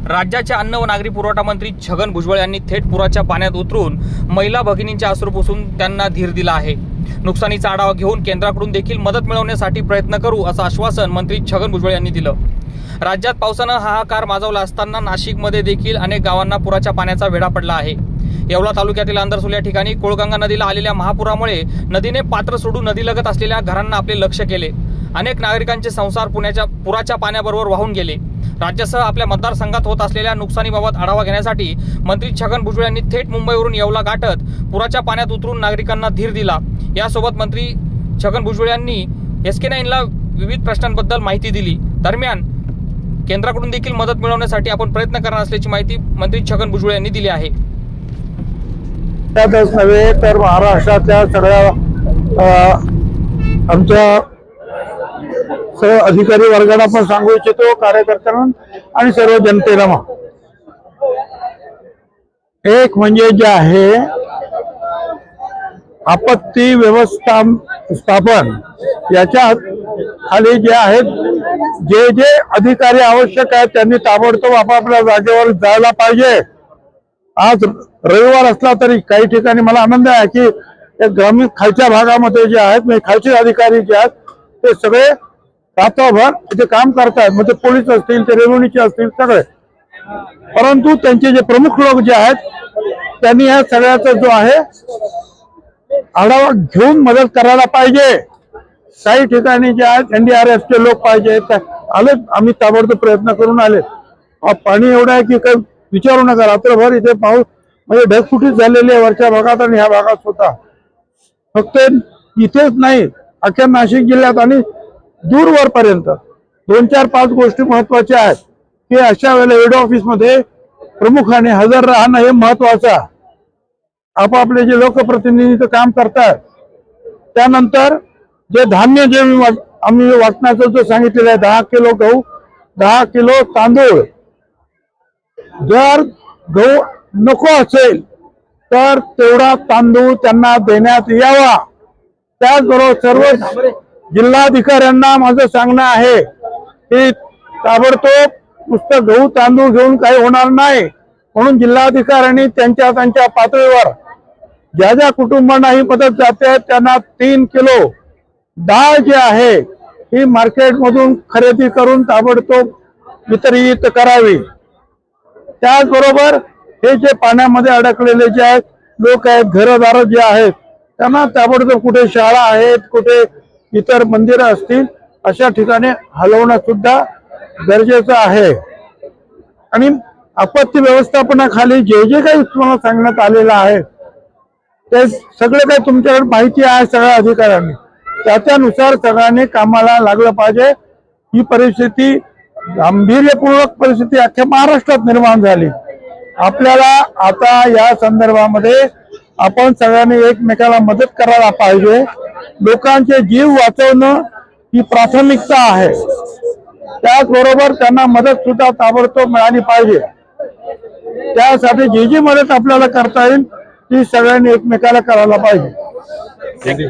राज्याचे अन्न व नागरी पुरवठा मंत्री छगन भुजबळ यांनी थेट पुराच्या पाण्यात उतरून महिला भगिनींचे अश्रू पुसून त्यांना धीर दिला आहे। नुकसानीचा आढावा घेऊन केंद्राकडून देखील मदत मिळवण्यासाठी प्रयत्न करू असं आश्वासन मंत्री छगन भुजबळ यांनी दिलं। राज्यात पावसानं हाहाकार माजवला असताना नाशिकमध्ये देखील अनेक गावांना पुराच्या पाण्याचा वेढा पडला आहे। येवला तालुक्यातील अंदरसोल या ठिकाणी कोळगंगा नदीला आलेल्या महापुरामुळे नदीने पात्र सोडून नदीलगत असलेल्या घरांना आपले लक्ष केले। अनेक नागरिकांचे संसार पुराच्या पाण्याबरोबर वाहून गेले। राज्यासह आपल्या मतदारसंघात होत असलेल्या नुकसानीबाबत आढावा घेण्यासाठी मंत्री छगन भुजबळ यांनी थेट मुंबईवरून येवला गाठत पुराच्या पाण्यात उतरून नागरिकांना धीर दिला। यासोबत मंत्री छगन भुजबळ यांनी SK9ला विविध प्रश्नांबद्दल माहिती दिली। दरम्यान केंद्राकडून देखील मदत मिळवण्यासाठी आपण प्रयत्न करणार असल्याची माहिती मंत्री छगन भुजबळ यांनी दिली आहे। त्यातच नव्हे तर महाराष्ट्रातल्या सगळ्या आमच्या सर्व अधिकारी वर्गाला पण सांगू इच्छितो, कार्यकर्त्यांना आणि सर्व जनतेला। एक म्हणजे जे आहे आपत्ती व्यवस्थापन, याच्या खाली जे आहेत जे अधिकारी आवश्यक आहेत त्यांनी ताबडतोब आपापल्या जागेवर जायला पाहिजे। आज रविवार असला तरी काही ठिकाणी मला आनंद आहे की ग्रामीण खालच्या भागामध्ये जे आहेत खालचे अधिकारी जे आहेत ते सगळे रात्रभर इथे काम करतात, म्हणजे पोलीस असतील ते रेव्हेन्यूचे असतील सगळे। परंतु त्यांचे जे प्रमुख लोक जे आहेत त्यांनी या सगळ्याचा जो आहे आढावा घेऊन मदत करायला पाहिजे। काही ठिकाणी जे आहेत NDRFचे लोक पाहिजे आले, आम्ही ताबडतोब प्रयत्न करून आले। पाणी एवढं आहे की काही विचारू नका, रात्रभर इथे पाऊस म्हणजे ढगफुटी झालेली आहे वरच्या भागात आणि ह्या भागात सुद्धा। फक्त इथेच नाही, अख्ख्या नाशिक जिल्ह्यात आणि दूरवरपर्यंत 2-4-5 गोष्टी महत्वाच्या आहेत की अशा वेळेला हेड ऑफिस मध्ये प्रमुखाने हजर राहणं हे महत्वाचं। आपापले जे लोकप्रतिनिधी काम करतात, त्यानंतर जे धान्य जे आम्ही वाटण्याचं जो सांगितलेलं आहे 10 किलो गहू 10 किलो तांदूळ, जर गहू नको असेल तर तेवढा तांदूळ त्यांना देण्यात यावा। त्याचबरोबर सर्व जिल्हाधिकाऱ्यांना माझं सांगणं आहे की ताबडतोब नुसतं गहू तांदूळ घेऊन काही होणार नाही, म्हणून जिल्हाधिकाऱ्यांनी त्यांच्या पातळीवर ज्या ज्या कुटुंबांना ही मदत जाते त्यांना 3 किलो डाळ जी आहे ही मार्केटमधून खरेदी करून ताबडतोब वितरित करावी। त्याचबरोबर हे जे पाण्यामध्ये अडकलेले जे आहेत लोक आहेत, घरदार जे आहेत, त्यांना ताबडतोब कुठे शाळा आहेत, कुठे इतर मंदिरं असतील अशा ठिकाणी हलवणं सुद्धा गरजेचं आहे। आणि आपत्ती व्यवस्थापनाखाली जे काही तुम्हाला सांगण्यात आलेलं आहे ते सगळे काही तुमच्याकडे माहिती आहे सगळ्या अधिकाऱ्यांनी, त्यानुसार सगळ्यांनी कामाला लागलं पाहिजे। ही परिस्थिती गांभीर्यपूर्वक परिस्थिती अख्ख्या महाराष्ट्रात निर्माण झाली। आपल्याला आता या संदर्भामध्ये आपण सगळ्यांनी एकमेकाला मदत करायला पाहिजे। लोकांचे जीव वाचवणं ही प्राथमिकता आहे, त्याचबरोबर त्यांना मदत सुद्धा ताबडतोब मिळाली पाहिजे। त्यासाठी जी मदत आपल्याला करता येईल ती सगळ्यांनी एकमेकाला करायला पाहिजे।